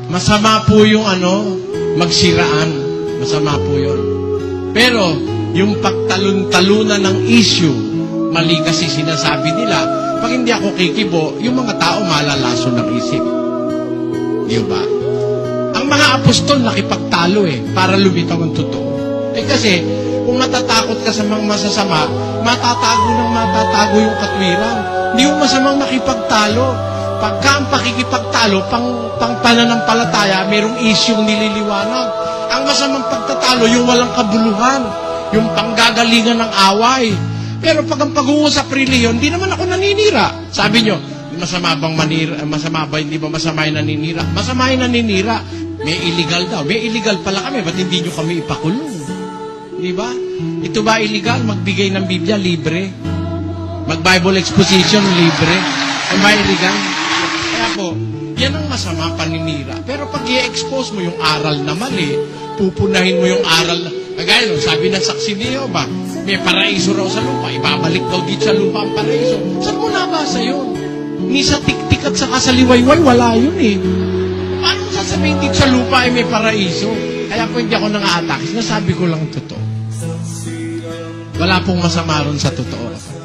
Masama po yung magsiraan. Masama po yun. Pero, yung pagtalon-talunan ng issue, mali kasi sinasabi nila, pag hindi ako kikibo, yung mga tao malalaso ng isip. Di ba? Ang mga apostol nakipagtalo para lumitaw ang totoo. Kasi, kung matatakot ka sa mga masasama, matatago yung katwiran. Hindi yung masamang makipagtalo. Pagka ang pakikipagtalo, pang pananampalataya, merong isyong nililiwanag. Ang masamang pagtatalo, yung walang kabuluhan, yung panggagalingan ng away. Pero pag ang pag-uusap reliyon, hindi naman ako naninira. Sabi nyo, masama bang manira? Masama ba? Hindi ba masama yung naninira? Masama yung naninira. May illegal daw. May illegal pala kami. Ba't hindi nyo kami ipakulong? Di ba? Ito ba illegal? Magbigay ng Biblia, libre. Mag-Bible exposition, libre. Ang ba illegal? Kaya po, yan ang masama paninira. Pero pag i-expose mo yung aral na mali, pupunahin mo yung aral na, kagaya nun, sabi ng saksi ni Jehovah, may paraiso raw sa lupa, ibabalik daw dito sa lupa ang paraiso. Saan mo nabasa yun? Ni sa tiktik at saka sa liwayway, wala yun Paano mo sasabihin dito sa lupa ay may paraiso? Kaya po hindi ako nang-a-attack, sinasabi ko lang totoo. Wala pong masama ron sa totoo.